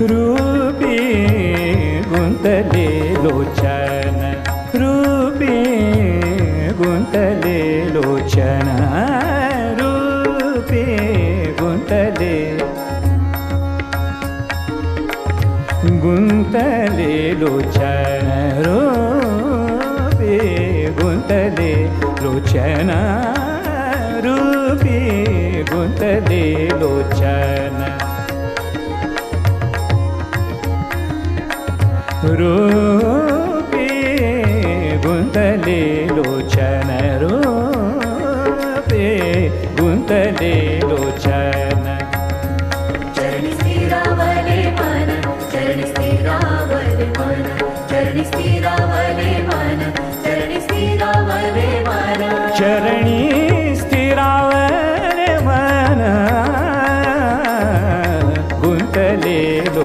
रूपी गुंतले लोचन रूपी गुंतले लोचन रूपी गुंतले गुंतले लोचन रूपी गुंतले लोचन रूपी गुंतले लोचन रूपी गुंतले